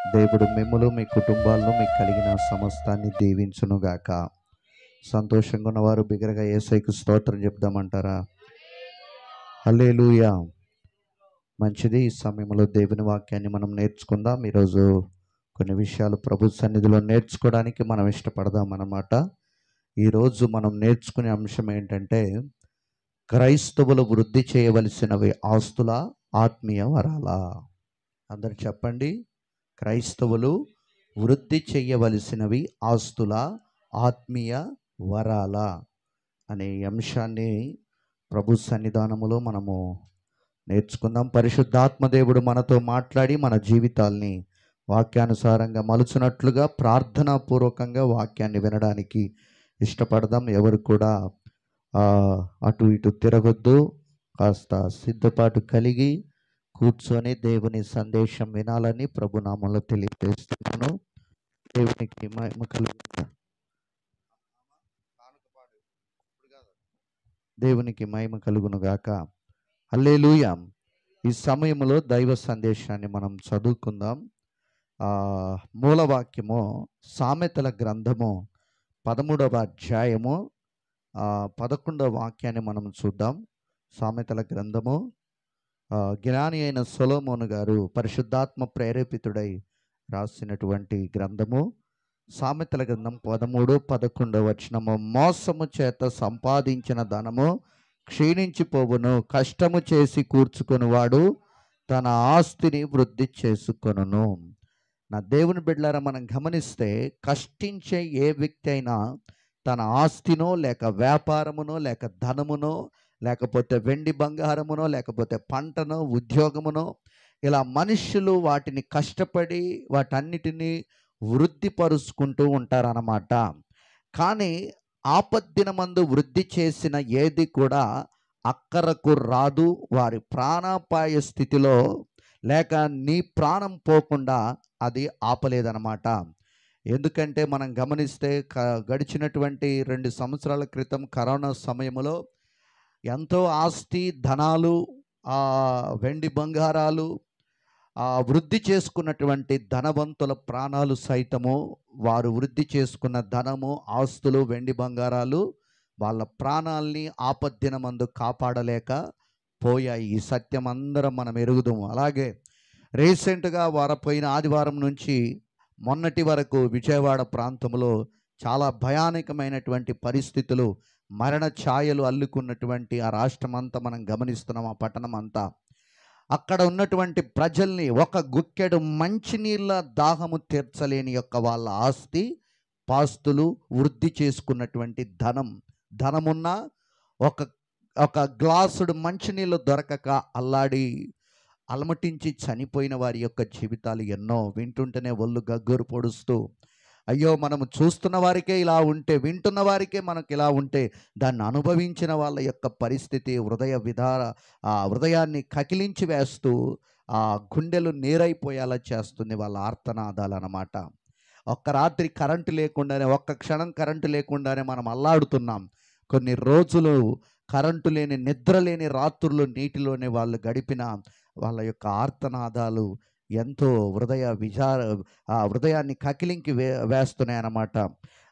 దేవుడు మిమ్ములు మీ కుటుంబాలను మీకు కలిగిన సమస్తాన్ని దీవించునుగాక. సంతోషంగా ఉన్నవారు బిగ్గరగా యేసయ్యకు స్తోత్రం చెప్దామంటారా? హల్లెలూయా. మంచిది. ఈ సమయంలో దేవుని వాక్యాన్ని మనం నేర్చుకుందాం. ఈరోజు కొన్ని విషయాలు ప్రభు సన్నిధిలో నేర్చుకోవడానికి మనం ఇష్టపడదాం అన్నమాట. ఈరోజు మనం నేర్చుకునే అంశం ఏంటంటే, క్రైస్తవులు వృద్ధి చేయవలసినవి ఆస్తుల, ఆత్మీయ వరాలా? అందరు చెప్పండి. క్రైస్తవులు వృద్ధి చేయవలసినవి ఆస్తుల, ఆత్మీయ వరాల అనే అంశాన్ని ప్రభు సన్నిధానములో మనము నేర్చుకుందాం. పరిశుద్ధాత్మ దేవుడు మనతో మాట్లాడి మన జీవితాల్ని వాక్యానుసారంగా మలుచునట్లుగా ప్రార్థనాపూర్వకంగా వాక్యాన్ని వినడానికి ఇష్టపడదాం. ఎవరు కూడా అటు ఇటు తిరగొద్దు. కాస్త సిద్ధపాటు కలిగి కూర్చొని దేవుని సందేశం వినాలని ప్రభునామంలో తెలియజేస్తున్నాను. దేవునికి మహిమ కలుగును. దేవునికి మహిమ కలుగును గాక. హల్లెలూయా. ఈ సమయంలో దైవ సందేశాన్ని మనం చదువుకుందాం. మూలవాక్యము సామెతల గ్రంథము 13వ అధ్యాయము 11వ వాక్యాన్ని మనం చూద్దాం. సామెతల గ్రంథము జ్ఞాని అయిన సొలొమోను గారు పరిశుద్ధాత్మ ప్రేరేపితుడై రాసినటువంటి గ్రంథము సామెతల గ్రంథం 13-11 వచనము. మోసము చేత సంపాదించిన ధనము క్షీణించిపోవును, కష్టము చేసి కూర్చుకొనివాడు తన ఆస్తిని వృద్ధి చేసుకొనును. నా దేవుని బిడ్డలారా, మనం గమనిస్తే కష్టించే ఏ వ్యక్తి అయినా తన ఆస్తినో లేక వ్యాపారమునో లేక ధనమునో లేకపోతే వెండి బంగారమునో లేకపోతే పంటనో ఉద్యోగమునో ఇలా మనుష్యులు వాటిని కష్టపడి వాటన్నిటినీ వృద్ధిపరుచుకుంటూ ఉంటారన్నమాట. కానీ ఆపద్దినమందు వృద్ధి చేసిన ఏది కూడా అక్కరకు రాదు. వారి ప్రాణాపాయ స్థితిలో లేక నీ ప్రాణం పోకుండా అది ఆపలేదన్నమాట. ఎందుకంటే మనం గమనిస్తే గడిచినటువంటి 2 సంవత్సరాల క్రితం కరోనా సమయంలో ఎంతో ఆస్తి ధనాలు, వెండి బంగారాలు వృద్ధి చేసుకున్నటువంటి ధనవంతుల ప్రాణాలు సైతము, వారు వృద్ధి చేసుకున్న ధనము, ఆస్తులు, వెండి బంగారాలు వాళ్ళ ప్రాణాల్ని ఆపద్దినమందు కాపాడలేక పోయాయి. ఈ సత్యం అందరం మనం ఎరుగుదాము. అలాగే రీసెంట్గా పోయిన ఆదివారం నుంచి మొన్నటి వరకు విజయవాడ ప్రాంతంలో చాలా భయానకమైనటువంటి పరిస్థితులు, మరణ ఛాయలు అల్లుకున్నటువంటి ఆ రాష్ట్రం అంతా మనం గమనిస్తున్నాం. ఆ పట్టణం అంతా, అక్కడ ఉన్నటువంటి ప్రజల్ని ఒక గుక్కెడు మంచినీళ్ళ దాహము తీర్చలేని యొక్క వాళ్ళ ఆస్తి పాస్తులు, వృద్ధి చేసుకున్నటువంటి ధనమున్న ఒక గ్లాసుడు మంచినీళ్ళు దొరకక అల్లాడి అలమటించి చనిపోయిన వారి యొక్క జీవితాలు ఎన్నో వింటుంటేనే ఒళ్ళు గగ్గోరు పొడుస్తూ, అయ్యో మనము చూస్తున్న వారికే ఇలా ఉంటే, వింటున్న వారికే మనకు ఇలా ఉంటే, దాన్ని అనుభవించిన వాళ్ళ యొక్క పరిస్థితి హృదయాన్ని కకిలించి వేస్తూ గుండెలు నీరైపోయేలా చేస్తుంది వాళ్ళ ఆర్తనాదాలు అన్నమాట. ఒక్క రాత్రి కరెంటు లేకుండానే, ఒక్క క్షణం కరెంటు లేకుండానే మనం అల్లాడుతున్నాం. కొన్ని రోజులు కరెంటు లేని, నిద్ర లేని రాత్రులు నీటిలోనే వాళ్ళు గడిపిన వాళ్ళ యొక్క ఆర్తనాదాలు ఎంతో హృదయాన్ని కకిలింకి వేస్తున్నాయి అన్నమాట.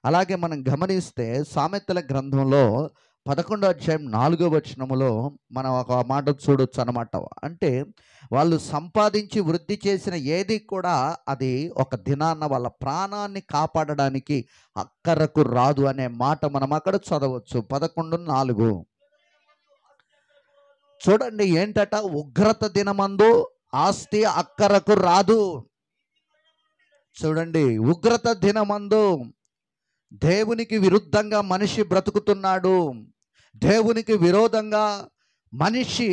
అలాగే మనం గమనిస్తే సామెతల గ్రంథంలో 11వ అధ్యాయం 4వ వచనములో మనం ఒక మాట చూడొచ్చు అన్నమాట. అంటే వాళ్ళు సంపాదించి వృద్ధి చేసిన ఏది కూడా అది ఒక దినాన్న వాళ్ళ ప్రాణాన్ని కాపాడడానికి అక్కరకు రాదు అనే మాట మనం అక్కడ చదవచ్చు. 11:4 చూడండి. ఏంటట? ఉగ్రత దినమందు ఆస్తి అక్కరకు రాదు. చూడండి, ఉగ్రత దినమందు దేవునికి విరుద్ధంగా మనిషి బ్రతుకుతున్నాడు. దేవునికి విరోధంగా మనిషి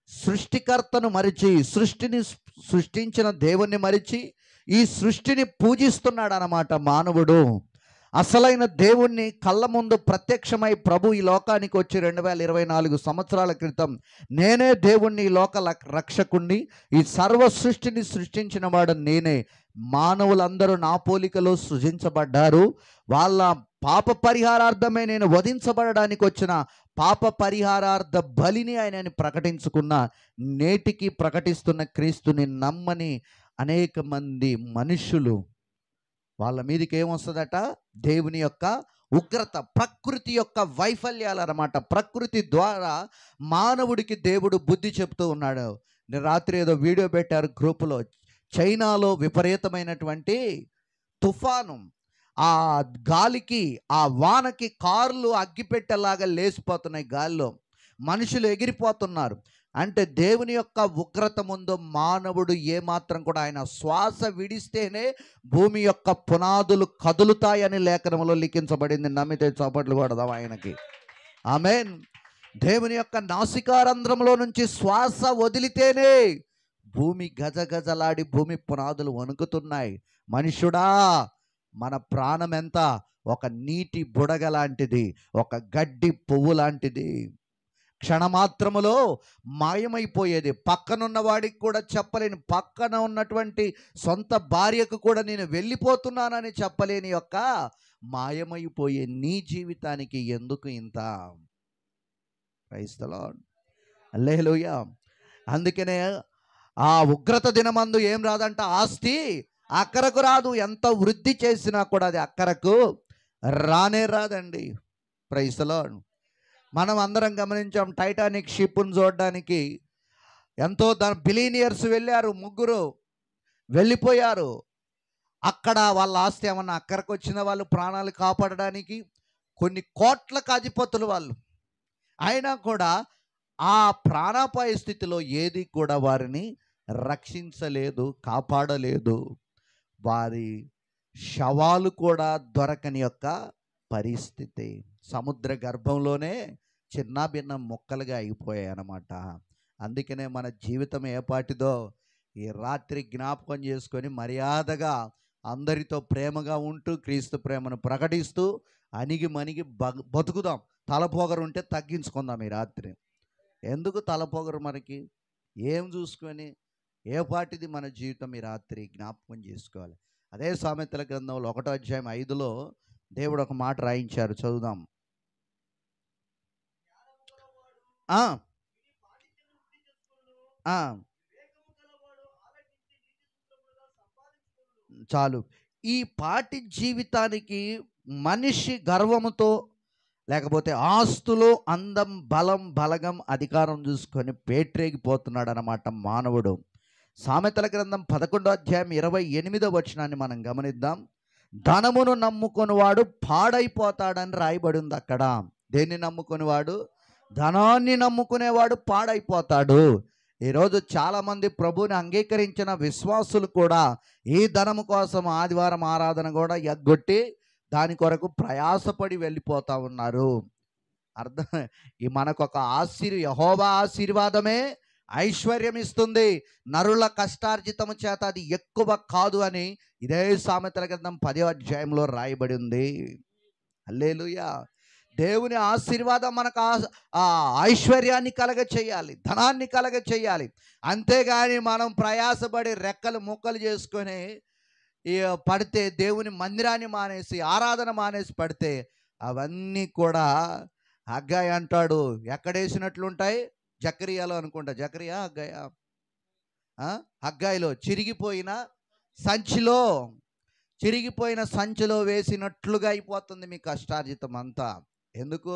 సృష్టికర్తను మరిచి, సృష్టిని సృష్టించిన దేవుణ్ణి మరిచి ఈ సృష్టిని పూజిస్తున్నాడు అన్నమాట మానవుడు. అసలైన దేవుణ్ణి కళ్ళ ముందు ప్రత్యక్షమై ప్రభు ఈ లోకానికి వచ్చి 2024 సంవత్సరాల క్రితం, నేనే దేవుణ్ణి, ఈ లోక రక్షకుణ్ణి, ఈ సర్వ సృష్టిని సృష్టించిన వాడు నేనే, మానవులందరూ నా పోలికలో సృజించబడ్డారు, వాళ్ళ పాప పరిహారార్థమే నేను వధించబడడానికి వచ్చిన పాప పరిహారార్థ బలిని ఆయనని ప్రకటించుకున్న, నేటికి ప్రకటిస్తున్న క్రీస్తుని నమ్మని అనేక మంది మనుషులు వాళ్ళ మీదకి ఏమొస్తుందట? దేవుని యొక్క ఉగ్రత, ప్రకృతి యొక్క వైఫల్యాలు అన్నమాట. ప్రకృతి ద్వారా మానవుడికి దేవుడు బుద్ధి చెప్తూ ఉన్నాడు. నేను రాత్రి ఏదో వీడియో పెట్టారు గ్రూపులో. చైనాలో విపరీతమైనటువంటి తుఫాను, ఆ గాలికి ఆ వానకి కార్లు అగ్గిపెట్టేలాగా లేచిపోతున్నాయి గాల్లో, మనుషులు ఎగిరిపోతున్నారు. అంటే దేవుని యొక్క ఉగ్రత ముందు మానవుడు ఏమాత్రం కూడా, ఆయన శ్వాస విడిస్తేనే భూమి యొక్క పునాదులు కదులుతాయని లేఖనంలో లిఖించబడింది. నమ్మితే చప్పట్లు కొడదాం ఆయనకి. ఆమేన్. దేవుని యొక్క నాసికారంధ్రంలో నుంచి శ్వాస వదిలితేనే భూమి గజగజలాడి భూమి పునాదులు వణుకుతున్నాయి. మనుషుడా, మన ప్రాణం ఎంత? ఒక నీటి బుడగ లాంటిది, ఒక గడ్డి పువ్వు లాంటిది. క్షణమాత్రములో మాయమైపోయేది. పక్కనున్న వాడికి కూడా చెప్పలేని, పక్కన ఉన్నటువంటి సొంత భార్యకు కూడా నేను వెళ్ళిపోతున్నానని చెప్పలేని యొక్క మాయమైపోయే నీ జీవితానికి ఎందుకు ఇంత? Praise the lord. హల్లెలూయా. అందుకనే ఆ ఉగ్రత దినమందు ఏం రాదంట? ఆస్తి అక్కరకు రాదు. ఎంత వృద్ధి చేసినా కూడా అది అక్కరకు రానే రాదండి. Praise the lord. మనం అందరం గమనించాం, టైటానిక్ షిప్ను చూడడానికి ఎంతో బిలియనియర్స్ వెళ్ళారు, ముగ్గురు వెళ్ళిపోయారు. అక్కడ వాళ్ళ ఆస్తి ఏమన్నా అక్కడికి వచ్చిన వాళ్ళు ప్రాణాలు కాపాడడానికి కొన్ని కోట్లకు అధిపతులు వాళ్ళు. అయినా కూడా ఆ ప్రాణాపాయ స్థితిలో ఏది కూడా వారిని రక్షించలేదు, కాపాడలేదు. వారి శవాలు కూడా దొరకని యొక్క పరిస్థితి. సముద్ర గర్భంలోనే చిన్న భిన్న మొక్కలుగా అయిపోయాయి అన్నమాట. అందుకనే మన జీవితం ఏపాటిదో ఈ రాత్రి జ్ఞాపకం చేసుకొని మర్యాదగా అందరితో ప్రేమగా ఉంటూ క్రీస్తు ప్రేమను ప్రకటిస్తూ అణిగి మణిగి బతుకుదాం. తలపోగరు ఉంటే తగ్గించుకుందాం ఈ రాత్రి. ఎందుకు తలపోగరు మనకి? ఏం చూసుకొని ఏపాటిది మన జీవితం ఈ రాత్రి జ్ఞాపకం చేసుకోవాలి. అదే సామెతల గ్రంథంలో 1వ అధ్యాయం 5లో దేవుడు ఒక మాట రాయించారు, చదువుదాం. చాలు. ఈ పాటి జీవితానికి మనిషి గర్వముతో, లేకపోతే ఆస్తులు, అందం, బలం, బలగం, అధికారం చూసుకొని పేట్రేగిపోతున్నాడు అన్నమాట మానవుడు. సామెతల గ్రంథం 11వ అధ్యాయం 28వ వచనాన్ని మనం గమనిద్దాం. ధనమును నమ్ముకొనివాడు పాడైపోతాడని రాయబడి ఉంది అక్కడ. దేన్ని నమ్ముకునేవాడు? ధనాన్ని నమ్ముకునేవాడు పాడైపోతాడు. ఈరోజు చాలామంది ప్రభువుని అంగీకరించిన విశ్వాసులు కూడా ఈ ధనము కోసం ఆదివారం ఆరాధన కూడా ఎగ్గొట్టి దాని కొరకు ప్రయాసపడి వెళ్ళిపోతూ ఉన్నారు. అర్థం, ఈ మనకొక యెహోవా ఆశీర్వాదమే ఐశ్వర్యం ఇస్తుంది, నరుల కష్టార్జితము చేత అది ఎక్కువ కాదు అని ఇదే సామెతల గ్రంథం 10వ అధ్యాయంలో రాయబడి ఉంది. హల్లెలూయా. దేవుని ఆశీర్వాదం మనకు ఐశ్వర్యాన్ని కలగ చేయాలి, ధనాన్ని కలగ చేయాలి. అంతేగాని మనం ప్రయాసపడి రెక్కలు ముక్కలు చేసుకొని పడితే, దేవుని మందిరాన్ని మానేసి, ఆరాధన మానేసి పడితే అవన్నీ కూడా హగ్గయి అంటాడు ఎక్కడేసినట్లుంటాయి? జకరియాలో అనుకుంటా. జకరియా, హగ్గయా? హగ్గాయిలో చిరిగిపోయిన సంచిలో వేసినట్లుగా అయిపోతుంది మీ కష్టార్జితం అంతా. ఎందుకు?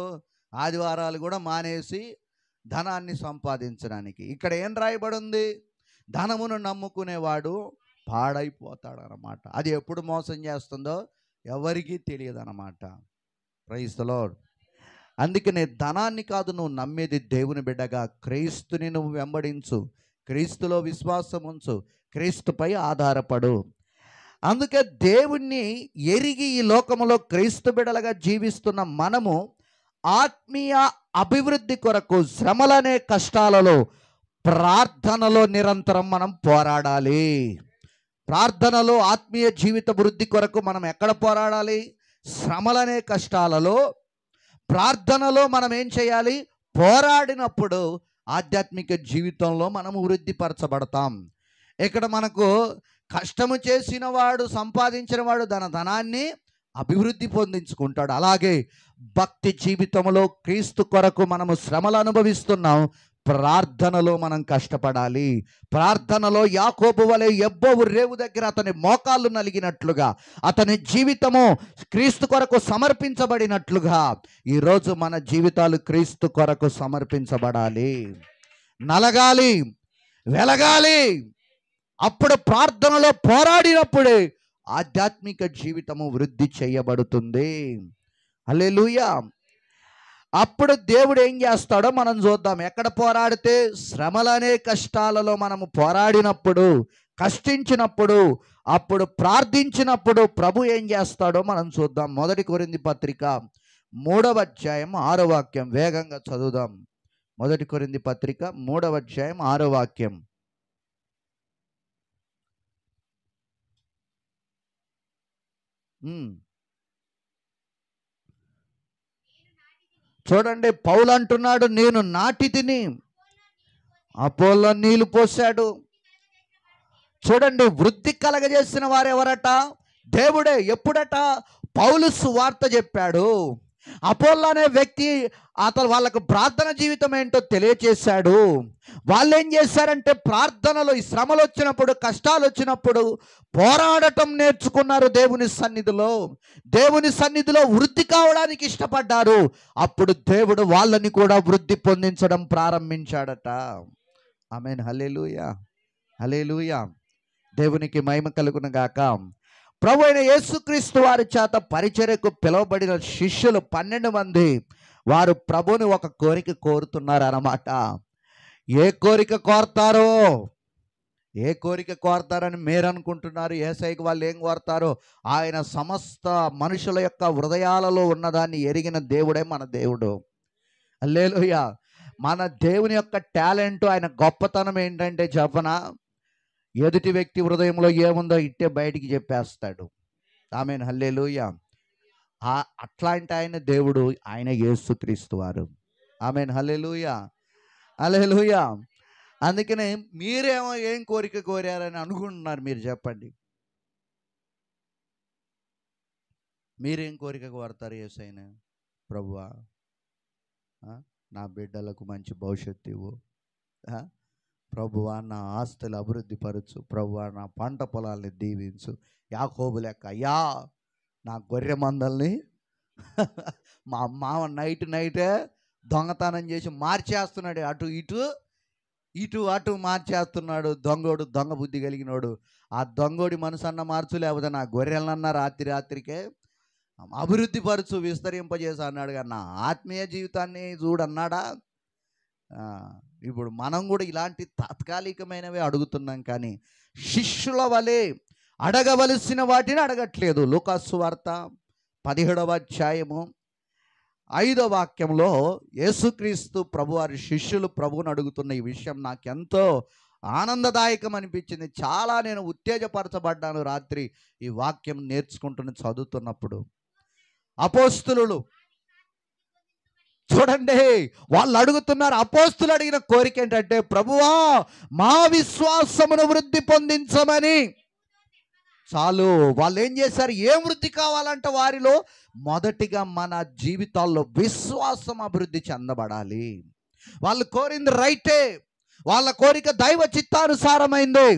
ఆదివారాలు కూడా మానేసి ధనాన్ని సంపాదించడానికి. ఇక్కడ ఏం రాయబడి ఉంది? ధనమును నమ్ముకునేవాడు పాడైపోతాడు అన్నమాట. అది ఎప్పుడు మోసం చేస్తుందో ఎవరికీ తెలియదు అన్నమాట. Praise the lord. అందుకనే ధనాన్ని కాదు నువ్వు నమ్మేది, దేవుని బిడ్డగా క్రీస్తుని నువ్వు వెంబడించు, క్రీస్తులో విశ్వాసం ఉంచు, క్రీస్తుపై ఆధారపడు. అందుకే దేవుణ్ణి ఎరిగి ఈ లోకములో క్రీస్తు బిడ్డలుగా జీవిస్తున్న మనము ఆత్మీయ అభివృద్ధి కొరకు శ్రమలనే కష్టాలలో ప్రార్థనలో నిరంతరం మనం పోరాడాలి. ప్రార్థనలో ఆత్మీయ జీవిత వృద్ధి కొరకు మనం ఎక్కడ పోరాడాలి? శ్రమలనే కష్టాలలో ప్రార్థనలో మనం ఏం చేయాలి? పోరాడినప్పుడు ఆధ్యాత్మిక జీవితంలో మనము వృద్ధిపరచబడతాం. ఇక్కడ మనకు కష్టము చేసిన వాడు, సంపాదించిన వాడు ధనాన్ని అభివృద్ధి పొందించుకుంటాడు. అలాగే భక్తి జీవితంలో క్రీస్తు కొరకు మనము శ్రమలు అనుభవిస్తున్నాం, ప్రార్థనలో మనం కష్టపడాలి. ప్రార్థనలో యాకోబు వలె యెబ్బోవు రేవు దగ్గర అతని మోకాళ్ళు నలిగినట్లుగా, అతని జీవితము క్రీస్తు కొరకు సమర్పించబడినట్లుగా ఈరోజు మన జీవితాలు క్రీస్తు కొరకు సమర్పించబడాలి. నలగాలి, వెలగాలి. అప్పుడు ప్రార్థనలో పోరాడినప్పుడే ఆధ్యాత్మిక జీవితము వృద్ధి చేయబడుతుంది. హల్లెలూయా. అప్పుడు దేవుడు ఏం చేస్తాడో మనం చూద్దాం. ఎక్కడ పోరాడితే శ్రమలనే కష్టాలలో మనము పోరాడినప్పుడు, కష్టించినప్పుడు, అప్పుడు ప్రార్థించినప్పుడు ప్రభు ఏం చేస్తాడో మనం చూద్దాం. 1 కొరింథీ పత్రిక 3వ అధ్యాయం 6వ వాక్యం వేగంగా చదువుదాం. 1 కొరింథీ పత్రిక 3వ అధ్యాయం 6వ వాక్యం. చూడండి, పౌలు అంటున్నాడు, నేను నాటి తిని అపోల్లో నీళ్లు పోశాడు. చూడండి, వృద్ధి కలగజేసిన వారెవరట? దేవుడే. ఎప్పుడట? పౌలు సువార్త చెప్పాడు. అపోల్లో అనే వ్యక్తి అతను వాళ్ళకు ప్రార్థన జీవితం ఏంటో తెలియచేశాడు. వాళ్ళు ఏం చేశారంటే ప్రార్థనలో ఈ శ్రమలు వచ్చినప్పుడు, కష్టాలు వచ్చినప్పుడు పోరాడటం నేర్చుకున్నారు. దేవుని సన్నిధిలో వృద్ధి కావడానికి ఇష్టపడ్డారు. అప్పుడు దేవుడు వాళ్ళని కూడా వృద్ధి పొందించడం ప్రారంభించాడట. ఆమేన్. హల్లెలూయా, హల్లెలూయా. దేవునికి మహిమ కలుగును గాక. ప్రభు అయిన యేసుక్రీస్తు వారి చేత పరిచర్యకు పిలువబడిన శిష్యులు 12 మంది వారు ప్రభుని ఒక కోరిక కోరుతున్నారు అన్నమాట. ఏ కోరిక కోరతారని మీరు అనుకుంటున్నారు? యేసయ్యకి వాళ్ళు ఏం కోరతారో? ఆయన సమస్త మనుషుల యొక్క హృదయాలలో ఉన్నదాన్ని ఎరిగిన దేవుడే మన దేవుడు. హల్లెలూయా. మన దేవుని యొక్క టాలెంట్, ఆయన గొప్పతనం ఏంటంటే చెప్పనా, ఎదుటి వ్యక్తి హృదయంలో ఏముందో ఇట్టే బయటికి చెప్పేస్తాడు. ఆమేన్. హల్లెలూయా. అట్లాంటి ఆయన దేవుడు, ఆయన యేసుక్రీస్తు వారు. ఆమేన్. హల్లెలూయా, హల్లెలూయా. అందుకనే మీరేమో ఏం కోరిక కోరారని అనుకుంటున్నారు? మీరు చెప్పండి, మీరేం కోరిక కోరతారు యేసయ్యని? ప్రభువా, నా బిడ్డలకు మంచి భవిష్యత్తు ఇవ్వు. ప్రభువా, నా ఆస్తులు అభివృద్ధి పరచు. ప్రభువా, నా పంట పొలాల్ని దీవించు. యాకోబు లెక్క, అయ్యా నా గొర్రె మందల్ని మా మామ నైటే దొంగతనం చేసి మార్చేస్తున్నాడు. ఇటు అటు మార్చేస్తున్నాడు. దొంగ బుద్ధి కలిగినోడు. ఆ దొంగోడి మనసన్న మార్చు, లేకపోతే నా గొర్రెలన్నా రాత్రికే అభివృద్ధి పరచు, విస్తరింపజేసి అన్నాడు. కానీ నా ఆత్మీయ జీవితాన్ని చూడన్నాడా? ఇప్పుడు మనం కూడా ఇలాంటి తాత్కాలికమైనవి అడుగుతున్నాం, కానీ శిష్యుల వలె అడగవలసిన వాటిని అడగట్లేదు. లూకాసు సువార్త 17వ అధ్యాయము 5వ వాక్యంలో యేసుక్రీస్తు ప్రభువారి శిష్యులు ప్రభువుని అడుగుతున్న ఈ విషయం నాకెంతో ఆనందదాయకం అనిపించింది. చాలా నేను ఉత్తేజపరచబడ్డాను రాత్రి ఈ వాక్యం చదువుతున్నప్పుడు. అపోస్తులు చూడండి, వాళ్ళు అడుగుతున్నారు. అపోస్తులు అడిగిన కోరిక ఏంటంటే, ప్రభువా మా విశ్వాసమును వృద్ధి పొందించమని. చాలు. వాళ్ళు ఏం చేశారు? ఏం వృద్ధి కావాలంటే వారిలో మొదటిగా మన జీవితాల్లో విశ్వాసం అభివృద్ధి చెందబడాలి. వాళ్ళు కోరింది రైటే, వాళ్ళ కోరిక దైవ చిత్తానుసారమైంది.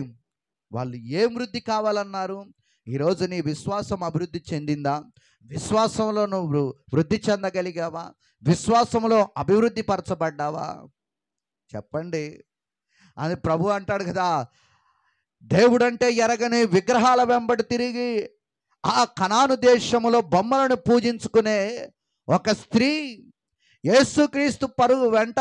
వాళ్ళు ఏం వృద్ధి కావాలన్నారు? ఈరోజు నీ విశ్వాసం అభివృద్ధి చెందిందా? విశ్వాసంలో నువ్వు వృద్ధి చెందగలిగావా? విశ్వాసంలో అభివృద్ధి పరచబడ్డావా? చెప్పండి. అని ప్రభు అంటాడు కదా, దేవుడంటే ఎరగని విగ్రహాల వెంబడి తిరిగి ఆ కనాను దేశములో బొమ్మలను పూజించుకునే ఒక స్త్రీ యేసుక్రీస్తు పరుగు వెంట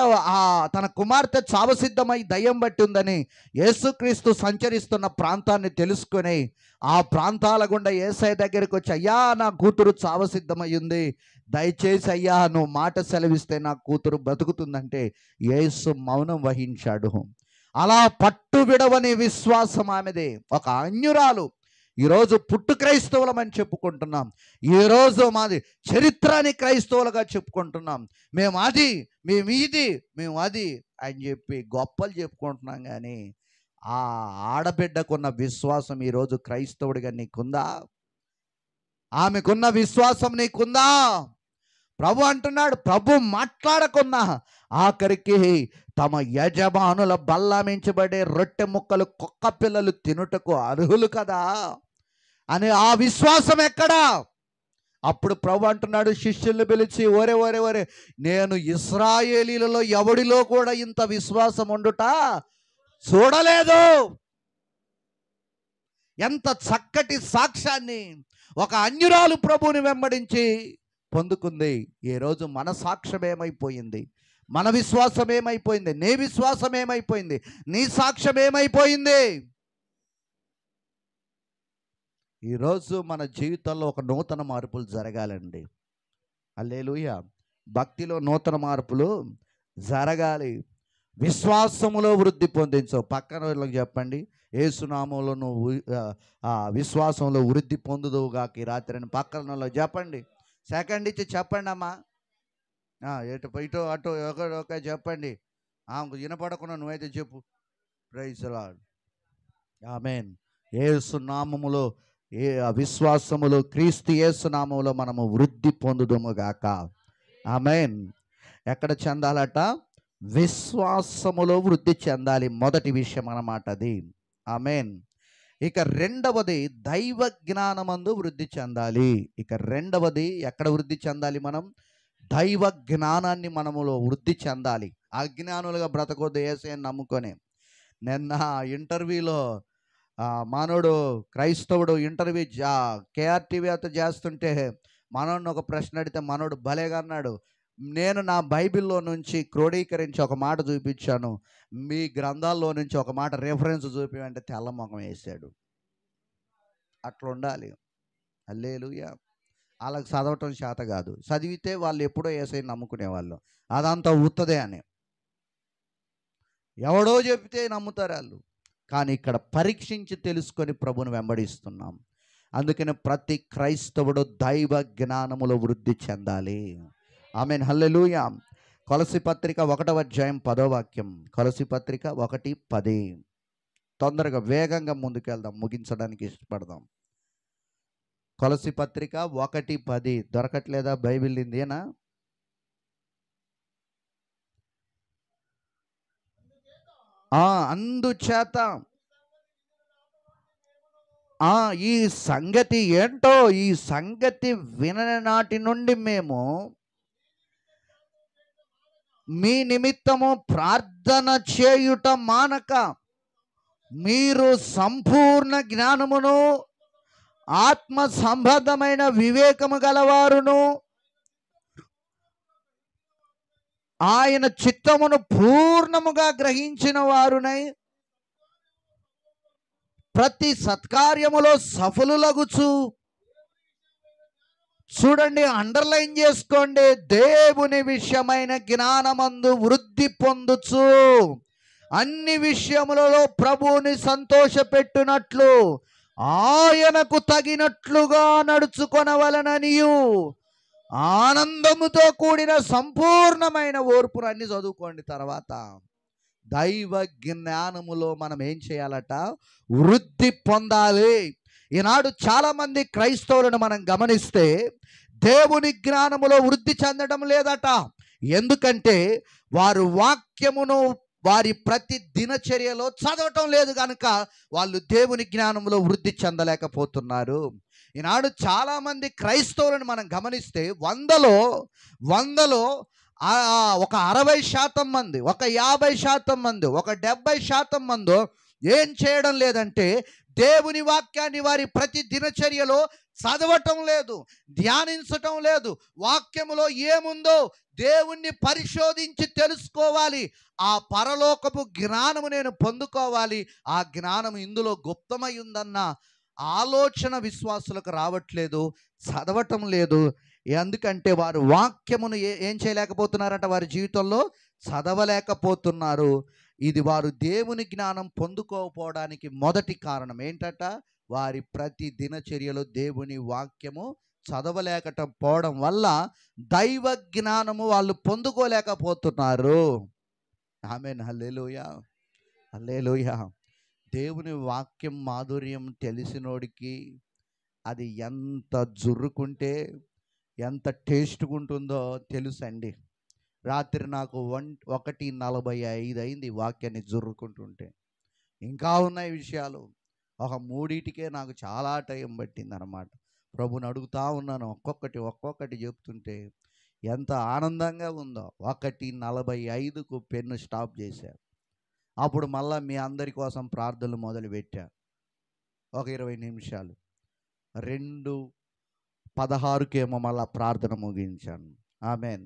తన కుమార్తె చావసిద్ధమై దయ్యం బట్టి ఉందని యేసుక్రీస్తు సంచరిస్తున్న ప్రాంతాన్ని తెలుసుకొని ఆ ప్రాంతాల గుండా యేసయ్య దగ్గరికి వచ్చి, అయ్యా నా కూతురు చావసిద్ధమయ్యింది, దయచేసి అయ్యా నువ్వు మాట సెలవిస్తే నా కూతురు బ్రతుకుతుందంటే యేసు మౌనం వహించాడు. అలా పట్టు విడవని విశ్వాసం ఆమెది. ఒక అన్యురాలు. ఈరోజు పుట్టు క్రైస్తవులమని చెప్పుకుంటున్నాం. ఈరోజు మాది చరిత్రని క్రైస్తవులుగా చెప్పుకుంటున్నాం. మేము అది, మేము ఇది, మేము అది అని చెప్పి గొప్పలు చెప్పుకుంటున్నాం. కానీ ఆ ఆడబిడ్డకున్న విశ్వాసం ఈరోజు క్రైస్తవుడిగా నీకుందా? ఆమెకున్న విశ్వాసం నీకుందా? ప్రభు అంటున్నాడు, ప్రభు మాట్లాడకున్నా ఆఖరికి తమ యజమానుల బల్లమించబడే రొట్టె ముక్కలు కుక్క పిల్లలు తినుటకు అర్హులు కదా అని ఆ విశ్వాసం ఎక్కడా? అప్పుడు ప్రభు అంటున్నాడు శిష్యుల్ని పిలిచి, ఒరే ఒరే ఒరే, నేను ఇశ్రాయేలీలలో ఎవడిలో కూడా ఇంత విశ్వాసం ఉండుట చూడలేదు. ఎంత చక్కటి సాక్ష్యాన్ని ఒక అన్యురాలు ప్రభువుని వెంబడించి పొందుకుంది. ఈరోజు మన సాక్ష్యం ఏమైపోయింది? మన విశ్వాసం ఏమైపోయింది? నీ విశ్వాసం ఏమైపోయింది? నీ సాక్ష్యం ఏమైపోయింది? ఈరోజు మన జీవితంలో ఒక నూతన మార్పులు జరగాలండి. హల్లెలూయా. భక్తిలో నూతన మార్పులు జరగాలి. విశ్వాసములో వృద్ధి పొందించు. పక్కన వాళ్ళకి చెప్పండి, యేసునామములో నువ్వు విశ్వాసంలో వృద్ధి పొందుదువుగాక ఈ రాత్రి అని పక్కన వాళ్ళకి చెప్పండి. సెకండ్ ఇచ్చి చెప్పండి అమ్మా. ఇటు అటు ఒక చెప్పండి. వినపడకుండా నువ్వైతే చెప్పు. Praise lord. ఆమేన్. యేసునామములో విశ్వాసములో క్రీస్తు యేసునామములో మనము వృద్ధి పొందుదుముగాక. ఆమేన్. ఎక్కడ చెందాలట? విశ్వాసములో వృద్ధి చెందాలి. మొదటి విషయం అన్నమాట అది. ఆమేన్. ఇక రెండవది దైవ జ్ఞానమందు వృద్ధి చెందాలి. ఇక రెండవది ఎక్కడ వృద్ధి చెందాలి? మనం దైవ జ్ఞానాన్ని మనములో వృద్ధి చెందాలి. అజ్ఞానులుగా బ్రతకొద్దు యేసయ్యని నమ్ముకొని. నిన్న ఇంటర్వ్యూలో మనోడు క్రైస్తవుడు ఇంటర్వ్యూ కేఆర్టీవీ అయితే చేస్తుంటే మనోడిని ఒక ప్రశ్న అడిగితే మనోడు భలేగా అన్నాడు, నేను నా బైబిల్లో నుంచి క్రోడీకరించి ఒక మాట చూపించాను, మీ గ్రంథాల్లో నుంచి ఒక మాట రెఫరెన్స్ చూపించంటే తెల్లముఖం వేసాడు. అట్లా ఉండాలి. హల్లెలూయా. వాళ్ళకి చదవటం చేత కాదు, చదివితే వాళ్ళు ఎప్పుడో యేసయ్యని నమ్ముకునేవాళ్ళు. అదంతా ఉత్తదే అని ఎవడో చెప్తే నమ్ముతారు వాళ్ళు. కానీ ఇక్కడ పరీక్షించి తెలుసుకొని ప్రభుని వెంబడిస్తున్నాం. అందుకని ప్రతి క్రైస్తవుడు దైవ జ్ఞానములో వృద్ధి చెందాలి. ఆమేన్. హల్లెలూయా. కొలసి పత్రిక 1వ అధ్యాయం 10వ వాక్యం. కొలసి పత్రిక 1:10. తొందరగా వేగంగా ముందుకెళ్దాం, ముగించడానికి ఇష్టపడదాం. కొలసి పత్రిక 1:10. దొరకట్లేదా బైబిల్? ఇందేనా? అందుచేత ఈ సంగతి ఏంటో, ఈ సంగతి వినని నాటి నుండి మేము మీ నిమిత్తము ప్రార్థన చేయుట మానక మీరు సంపూర్ణ జ్ఞానమును ఆత్మ సంబంధమైన వివేకము గలవారును ఆయన చిత్తమును పూర్ణముగా గ్రహించిన వారునై ప్రతి సత్కార్యములో సఫలులగుచు. చూడండి, అండర్లైన్ చేసుకోండి, దేవుని విషయమైన జ్ఞానమందు వృద్ధి పొందుచు అన్ని విషయములలో ప్రభువుని సంతోషపెట్టునట్లు ఆయనకు తగినట్లుగా నడుచుకొనవలననియు ఆనందముతో కూడిన సంపూర్ణమైన ఓర్పును. అన్ని చదువుకోండి. తర్వాత దైవ జ్ఞానములో మనం ఏం చేయాలట? వృద్ధి పొందాలి. ఈనాడు చాలామంది క్రైస్తవులను మనం గమనిస్తే దేవుని జ్ఞానములో వృద్ధి చెందడం లేదట. ఎందుకంటే వారు వాక్యమును వారి ప్రతి దినచర్యలో చదవటం లేదు కనుక వాళ్ళు దేవుని జ్ఞానంలో వృద్ధి చెందలేకపోతున్నారు. ఈనాడు చాలామంది క్రైస్తవులను మనం గమనిస్తే వందలో ఒక 60% మంది, ఒక 50% మంది, ఒక 70% మంది ఏం చేయడం లేదంటే దేవుని వాక్యాన్ని వారి ప్రతి దినచర్యలో చదవటం లేదు, ధ్యానించటం లేదు. వాక్యములో ఏముందో దేవుణ్ణి పరిశోధించి తెలుసుకోవాలి. ఆ పరలోకపు జ్ఞానము నేను పొందుకోవాలి, ఆ జ్ఞానం ఇందులో గుప్తమై ఉందన్న ఆలోచన విశ్వాసులకు రావట్లేదు, చదవటం లేదు. ఎందుకంటే వారు వాక్యమును ఏం చేయలేకపోతున్నారంట? వారి జీవితంలో చదవలేకపోతున్నారు. ఇది వారు దేవుని జ్ఞానం పొందుకోకపోవడానికి మొదటి కారణం ఏంటట? వారి ప్రతి దినచర్యలో దేవుని వాక్యము చదవలేకపోవడం వల్ల దైవ జ్ఞానము వాళ్ళు పొందుకోలేకపోతున్నారు. ఆమేన్. హల్లెలూయా. హల్లెలూయా. దేవుని వాక్యం మాధుర్యం తెలిసినోడికి అది ఎంత జుర్రుకుంటే ఎంత టేస్ట్గా ఉంటుందో తెలుసండి. రాత్రి నాకు 1:45 అయింది వాక్యాన్ని జుర్రుకుంటుంటే. ఇంకా ఉన్నాయి విషయాలు. ఒక మూడిటికే నాకు చాలా టైం పట్టిందనమాట. ప్రభుని అడుగుతా ఉన్నాను, ఒక్కొక్కటి చెప్తుంటే ఎంత ఆనందంగా ఉందో. 1:45కు పెన్ను స్టాప్ చేశారు. అప్పుడు మళ్ళీ మీ అందరి కోసం ప్రార్థనలు మొదలుపెట్టా. ఒక 20 నిమిషాలు. 2:16కేమో మళ్ళా ప్రార్థన ముగించాను. ఆమెన్.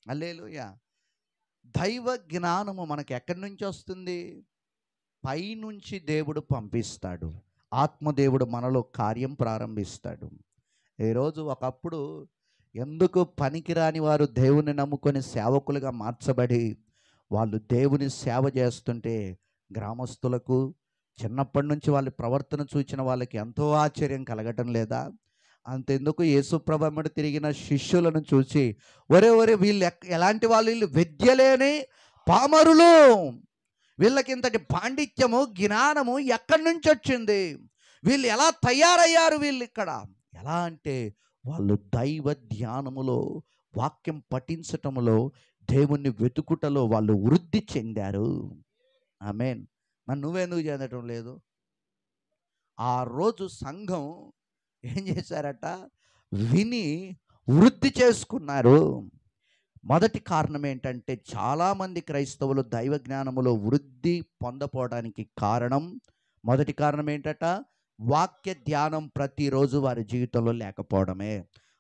హల్లెలూయా. దైవ జ్ఞానము మనకు ఎక్కడి నుంచి వస్తుంది? పైనుంచి దేవుడు పంపిస్తాడు. ఆత్మదేవుడు మనలో కార్యం ప్రారంభిస్తాడు. ఈరోజు ఒకప్పుడు ఎందుకు పనికిరాని వారు దేవుని నమ్ముకొని సేవకులుగా మార్చబడి వాళ్ళు దేవుని సేవ చేస్తుంటే గ్రామస్తులకు చిన్నప్పటి నుంచి వాళ్ళ ప్రవర్తన చూచిన వాళ్ళకి ఎంతో ఆశ్చర్యం కలగటం లేదా? అంతెందుకు యేసుప్రభు వెంబడి తిరిగిన శిష్యులను చూసి ఒరే వీళ్ళు ఎలాంటి వాళ్ళు, వీళ్ళు విద్య లేని పామరులు, వీళ్ళకి ఇంతటి పాండిత్యము జ్ఞానము ఎక్కడి నుంచి వచ్చింది, వీళ్ళు ఎలా తయారయ్యారు, వీళ్ళు ఇక్కడ ఎలా అంటే వాళ్ళు దైవ ధ్యానములో, వాక్యం పఠించటములో, దేవుణ్ణి వెతుకుటలో వాళ్ళు వృద్ధి చెందారు. ఆమేన్. మరి నువ్వెందుకు చెందటం లేదు? ఆ రోజు సంఘం ఏం చేశారట? విని వృద్ధి చేసుకున్నారు. మొదటి కారణం ఏంటంటే చాలామంది క్రైస్తవులు దైవ జ్ఞానములో వృద్ధి పొందపోవడానికి కారణం, మొదటి కారణం ఏంటట? వాక్య ధ్యానం ప్రతిరోజు వారి జీవితంలో లేకపోవడమే.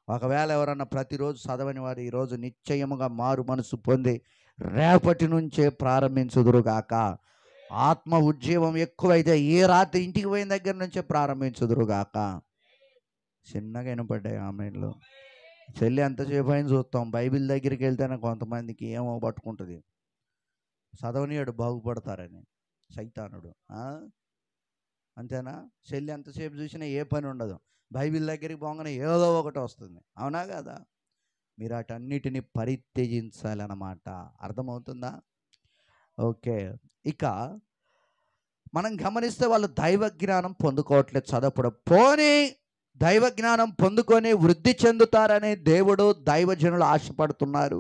ఒకవేళ ఎవరన్నా ప్రతిరోజు చదవని వారు ఈరోజు నిశ్చయముగా మారు మనసు పొంది రేపటి నుంచే ప్రారంభించుదురుగాక. ఆత్మ ఉజ్జీవం ఎక్కువైతే ఏ రాత్రి ఇంటికి పోయిన దగ్గర నుంచే ప్రారంభించుదురుగాక. చిన్నగా వినపడ్డాయి ఆమెలో. చెల్లి ఎంతసేపు అయిన చూస్తాం. బైబిల్ దగ్గరికి వెళ్తేనే కొంతమందికి ఏమో పట్టుకుంటుంది, చదవనీయుడు బాగుపడతారని సైతానుడు. అంతేనా? చెల్లి ఎంతసేపు చూసినా ఏ పని ఉండదు, బైబిల్ దగ్గరికి పోగానే ఏదో ఒకటి వస్తుంది. అవునా కదా? మీరు అటన్నిటిని పరిత్యజించాలన్నమాట. అర్థమవుతుందా? ఓకే. ఇక మనం గమనిస్తే వాళ్ళు దైవ జ్ఞానం పొందుకోవట్లేదు, చదవడం. పోనీ దైవ జ్ఞానం పొందుకొని వృద్ధి చెందుతారని దేవుడు దైవజనులు ఆశపడుతున్నారు.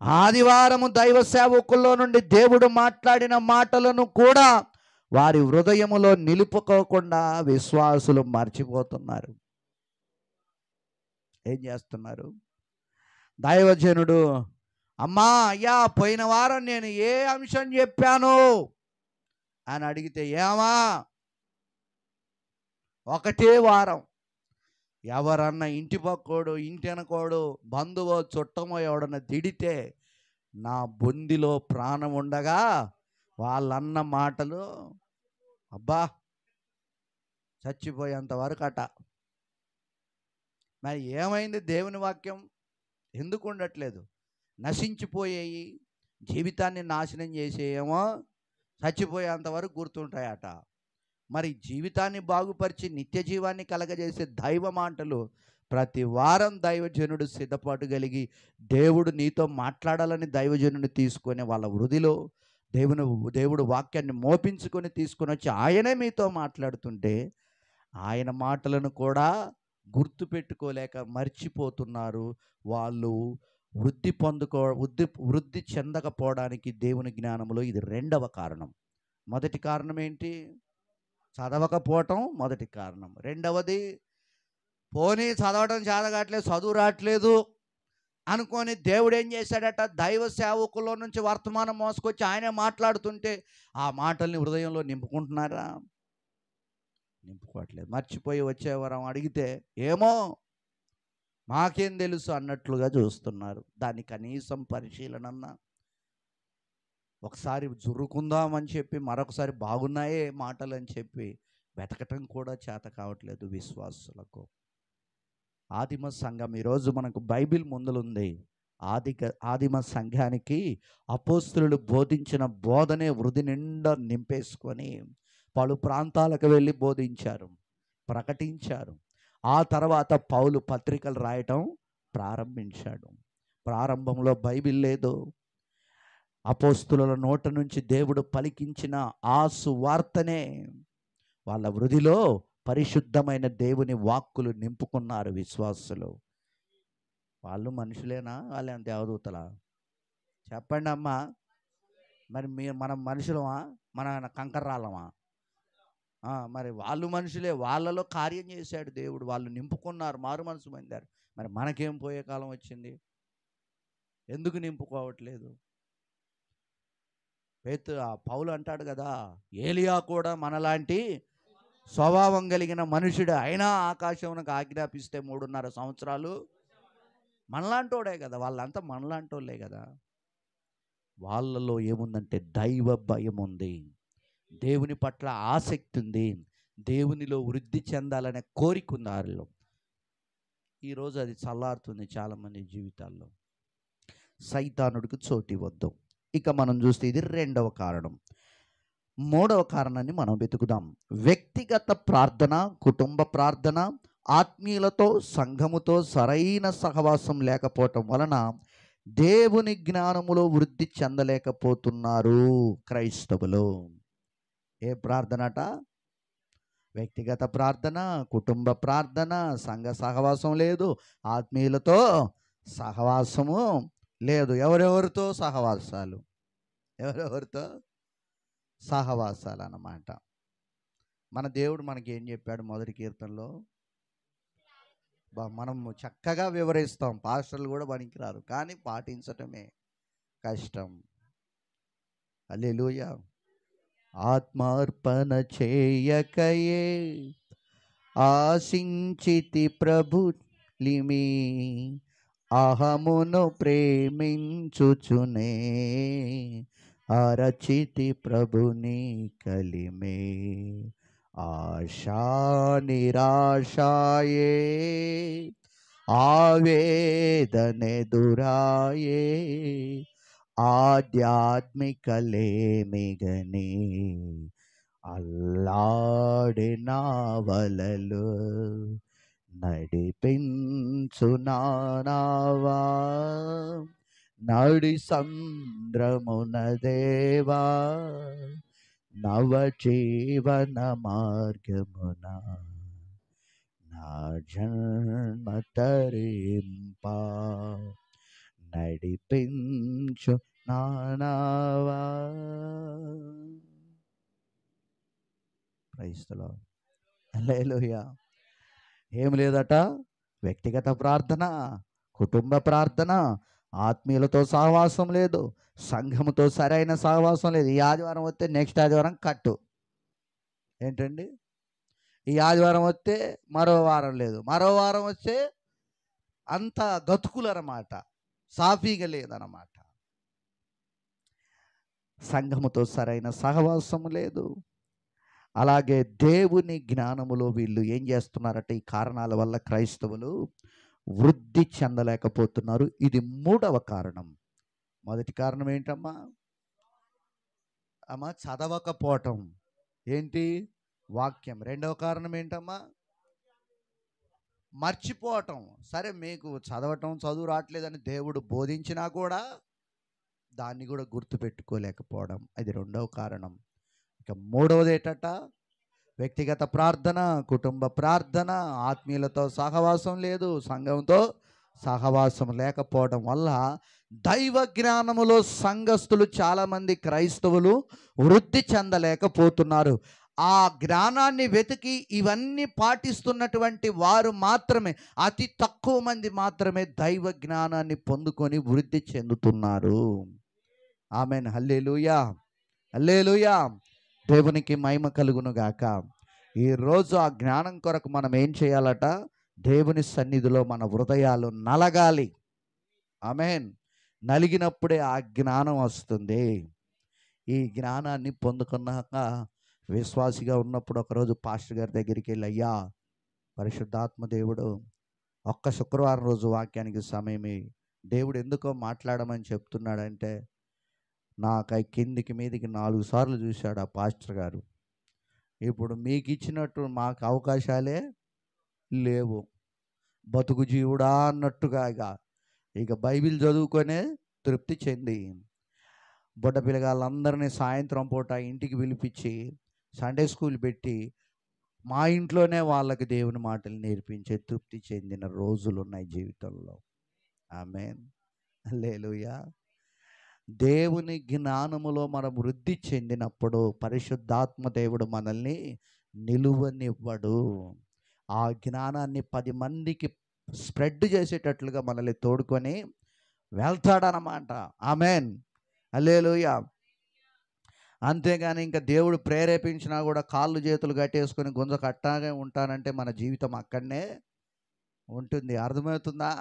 ఆదివారము దైవ సేవకుల్లో నుండి దేవుడు మాట్లాడిన మాటలను కూడా వారి హృదయములో నిలుపుకోకుండా విశ్వాసులు మర్చిపోతున్నారు. ఏం చేస్తున్నారు? దైవజనుడు, అమ్మా అయ్యా పోయిన వారం నేను ఏ అంశం చెప్పాను అని అడిగితే, ఏమా ఒకటే వారం. ఎవరన్నా ఇంటి పక్కోడు, ఇంటి వెనకోడు, బంధువో చుట్టమో ఎవడన్నా తిడితే నా బొందిలో ప్రాణం ఉండగా వాళ్ళన్న మాటలు అబ్బా చచ్చిపోయేంత వరకు అట. మరి ఏమైంది? దేవుని వాక్యం ఎందుకు ఉండట్లేదు? నశించిపోయేయి, జీవితాన్ని నాశనం చేసేయేమో చచ్చిపోయేంత వరకు గుర్తుంటాయట. మరి జీవితాన్ని బాగుపరిచి నిత్య జీవాన్ని కలగజేసే దైవ మాటలు ప్రతి వారం దైవజనుడు సిద్ధపాటు కలిగి దేవుడు నీతో మాట్లాడాలని దైవజనుడిని తీసుకొని వాళ్ళ వృధిలో దేవుడు వాక్యాన్ని మోపించుకొని తీసుకొని వచ్చి ఆయనే మీతో మాట్లాడుతుంటే ఆయన మాటలను కూడా గుర్తుపెట్టుకోలేక మర్చిపోతున్నారు. వాళ్ళు వృద్ధి చెందకపోవడానికి దేవుని జ్ఞానంలో ఇది రెండవ కారణం. మొదటి కారణం ఏంటి? చదవకపోవటం మొదటి కారణం. రెండవది, పోనీ చదవటం చేతగాట్లేదు, చదువు రావట్లేదు అనుకొని దేవుడు ఏం చేశాడట? దైవ సేవకుల్లో నుంచి వర్తమానం మోసుకొచ్చి ఆయనే మాట్లాడుతుంటే ఆ మాటల్ని హృదయంలో నింపుకుంటున్నారా? నింపుకోవట్లేదు. మర్చిపోయి వచ్చేవారం అడిగితే ఏమో మాకేం తెలుసు అన్నట్లుగా చూస్తున్నారు. దాన్ని కనీసం పరిశీలనన్నా ఒకసారి జుర్రుకుందామని చెప్పి మరొకసారి బాగున్నాయే మాటలు అని చెప్పి వెతకటం కూడా చేత కావట్లేదు విశ్వాసులకు. ఆదిమ సంఘం ఈరోజు మనకు బైబిల్ ముందులుంది. ఆదిమ సంఘానికి అపోస్తలులు బోధించిన బోధనే వృద్ధి నిండా నింపేసుకొని పలు ప్రాంతాలకు వెళ్ళి బోధించారు, ప్రకటించారు. ఆ తర్వాత పౌలు పత్రికలు రాయటం ప్రారంభించాడు. ప్రారంభంలో బైబిల్ లేదు. అపోస్తుల నోట నుంచి దేవుడు పలికించిన ఆ సువార్తనే వాళ్ళ వృధిలో పరిశుద్ధమైన దేవుని వాక్కులు నింపుకున్నారు విశ్వాసులు. వాళ్ళు మనుషులేనా? వాళ్ళేం దేవదూతలా? చెప్పండి అమ్మా. మరి మనం మనుషులమా? మన కంకర్రాళ్ళమా? మరి వాళ్ళు మనుషులే. వాళ్ళలో కార్యం చేశాడు దేవుడు. వాళ్ళు నింపుకున్నారు, మారు మనసు పొందారు. మరి మనకేం పోయే కాలం వచ్చింది? ఎందుకు నింపుకోవట్లేదు? పౌలు అంటాడు కదా, ఏలియా కూడా మనలాంటి స్వభావం కలిగిన మనుషుడు, అయినా ఆకాశమునకు ఆజ్ఞాపిస్తే 3.5 సంవత్సరాలు మనలాంటోడే కదా. వాళ్ళంతా మనలాంటోళ్ళే కదా. వాళ్ళలో ఏముందంటే దైవ భయం ఉంది, దేవుని పట్ల ఆసక్తి ఉంది, దేవునిలో వృద్ధి చెందాలనే కోరిక ఉంది వారిలో. ఈరోజు అది చల్లారుతుంది చాలామంది జీవితాల్లో. సైతానుడికి చోటు ఇవ్వద్దు. ఇక మనం చూస్తే ఇది రెండవ కారణం. మూడవ కారణాన్ని మనం వెతుకుదాం. వ్యక్తిగత ప్రార్థన, కుటుంబ ప్రార్థన, ఆత్మీయులతో సంఘముతో సరైన సహవాసం లేకపోవటం వలన దేవుని జ్ఞానములో వృద్ధి చెందలేకపోతున్నారు క్రైస్తవులు. ఏ ప్రార్థనట? వ్యక్తిగత ప్రార్థన, కుటుంబ ప్రార్థన, సంఘ సహవాసం లేదు, ఆత్మీయులతో సహవాసము లేదు. ఎవరెవరితో సహవాసాలు? ఎవరెవరితో సహవాసాలు అన్నమాట. మన దేవుడు మనకి ఏం చెప్పాడు మొదటి కీర్తనలో? మనం చక్కగా వివరిస్తాం, పాస్టర్లు కూడా పనికిరారు, కానీ పాటించటమే కష్టం. హల్లెలూయా. ఆత్మార్పణ చేయకయే ఆశించితి ప్రభులిమి, అహమును ప్రేమించుచునే అరచితి ప్రభుని కలిమే. ఆశా నిరాశాయే ఆవేదనెదురాయే, ఆధ్యాత్మికలేమిగని అల్లాడిన వలలు నడిపించునావా, నడి సంద్రమున దేవా, నవ జీవన మార్గమున నా జన్మ తరింప నడిపించు నావా. Praise the lord. హల్లెలూయా. ఏం లేదట? వ్యక్తిగత ప్రార్థన, కుటుంబ ప్రార్థన, ఆత్మీయులతో సహవాసం లేదు, సంఘముతో సరైన సహవాసం లేదు. ఈ ఆదివారం వస్తే నెక్స్ట్ ఆదివారం కట్టు. ఏంటండి? ఈ ఆదివారం వస్తే మరో వారం లేదు, మరో వారం వస్తే అంత గతుకులు అన్నమాట, సాఫీగా లేదన్నమాట. సంఘముతో సరైన సహవాసము లేదు. అలాగే దేవుని జ్ఞానములో వీళ్ళు ఏం చేస్తున్నారట? ఈ కారణాల వల్ల క్రైస్తవులు వృద్ధి చెందలేకపోతున్నారు. ఇది మూడవ కారణం. మొదటి కారణం ఏంటమ్మా? చదవకపోవటం. ఏంటి? వాక్యం. రెండవ కారణం ఏంటమ్మా? మర్చిపోవటం. సరే, మీకు చదువు రావట్లేదని దేవుడు బోధించినా కూడా దాన్ని కూడా గుర్తుపెట్టుకోలేకపోవడం, అది రెండవ కారణం. ఇక మూడవది ఏంటట? వ్యక్తిగత ప్రార్థన, కుటుంబ ప్రార్థన, ఆత్మీయులతో సహవాసం లేదు, సంఘంతో సహవాసం లేకపోవడం వల్ల దైవ జ్ఞానములో సంఘస్థులు చాలామంది క్రైస్తవులు వృద్ధి చెందలేకపోతున్నారు. ఆ జ్ఞానాన్ని వెతికి ఇవన్నీ పాటిస్తున్నటువంటి వారు మాత్రమే, అతి తక్కువ మంది మాత్రమే దైవ జ్ఞానాన్ని పొందుకొని వృద్ధి చెందుతున్నారు. ఆమేన్. హల్లెలూయా. హల్లెలూయా. దేవునికి మహిమ కలుగును గాక. ఈరోజు ఆ జ్ఞానం కొరకు మనం ఏం చేయాలట? దేవుని సన్నిధిలో మన హృదయాలు నలగాలి. ఆమేన్. నలిగినప్పుడే ఆ జ్ఞానం వస్తుంది. ఈ జ్ఞానాన్ని పొందుకున్నాక విశ్వాసిగా ఉన్నప్పుడు ఒకరోజు పాస్టర్ గారి దగ్గరికి వెళ్ళి, అయ్యా, పరిశుద్ధాత్మ దేవుడు ఒక్క శుక్రవారం రోజు వాక్యానికి సమయమే, దేవుడు ఎందుకో మాట్లాడమని చెప్తున్నాడంటే, నాకై కిందికి మీదికి 4 సార్లు చూశాడు ఆ పాస్టర్ గారు. ఇప్పుడు మీకు ఇచ్చినట్టు మాకు అవకాశాలే లేవు. బతుకు జీవుడా అన్నట్టుగా ఇక బైబిల్ చదువుకొనే తృప్తి చెంది బుడ్డ పిల్లగాళ్ళందరినీ సాయంత్రం పూట ఇంటికి పిలిపించి సండే స్కూల్ పెట్టి మా ఇంట్లోనే వాళ్ళకి దేవుని మాటలు నేర్పించే తృప్తి చెందిన రోజులు ఉన్నాయి జీవితంలో. ఆమేన్. హల్లెలూయా. దేవుని జ్ఞానములో మనం వృద్ధి చెందినప్పుడు పరిశుద్ధాత్మ దేవుడు మనల్ని నిలువనివ్వడు. ఆ జ్ఞానాన్ని 10 మందికి స్ప్రెడ్ చేసేటట్లుగా మనల్ని తోడుకొని వెళ్తాడనమాట. ఆమేన్. హల్లెలూయా. అంతేగాని ఇంకా దేవుడు ప్రేరేపించినా కూడా కాళ్ళు చేతులు కట్టేసుకొని గుంజ కట్టాగే ఉంటానంటే మన జీవితం అక్కడనే ఉంటుంది. అర్థమవుతుందా?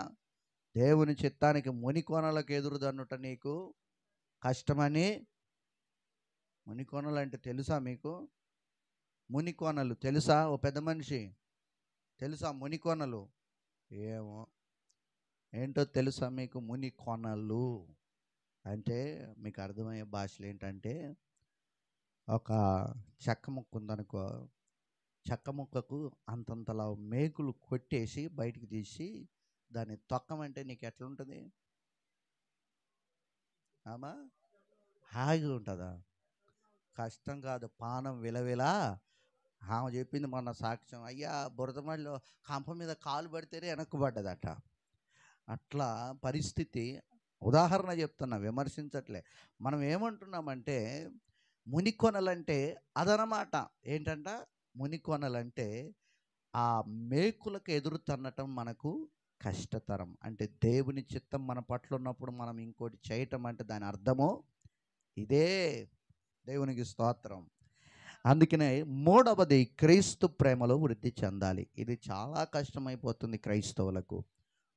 దేవుని చిత్తానికి మునికోనలకు ఎదురుదన్నుట నీకు కష్టమని. మునికోనలు అంటే తెలుసా మీకు? మునికోనలు తెలుసా? ఓ పెద్ద మనిషి తెలుసా మునికోనలు? ఏమో ఏంటో తెలుసా మీకు? మునికోనలు అంటే మీకు అర్థమయ్యే భాషలు ఏంటంటే, ఒక చెక్క ముక్క ఉందనుకో, చెక్క ముక్కకు అంతంతలా మేకులు కొట్టేసి బయటికి తీసి దాన్ని తొక్కమంటే నీకు ఎట్లుంటుంది? ఆమా హాయిగా ఉంటుందా? కష్టం కాదు, పానం విలవిలా. ఆమె చెప్పింది మొన్న సాక్ష్యం, అయ్యా బురదమల్లో కంప మీద కాలు పడితేనే వెనక్కుబడ్డదట. అట్లా పరిస్థితి. ఉదాహరణ చెప్తున్నా, విమర్శించట్లే. మనం ఏమంటున్నామంటే మునికొనలంటే అదనమాట. ఏంటంట? మునికొనలంటే ఆ మేకులకు ఎదురు తన్నటం మనకు కష్టతరం. అంటే దేవుని చిత్తం మన పట్ల ఉన్నప్పుడు మనం ఇంకోటి చేయటం అంటే దాని అర్థము ఇదే. దేవునికి స్తోత్రం. అందుకనే మూడవది క్రీస్తు ప్రేమలో వృద్ధి చెందాలి. ఇది చాలా కష్టమైపోతుంది క్రైస్తవులకు.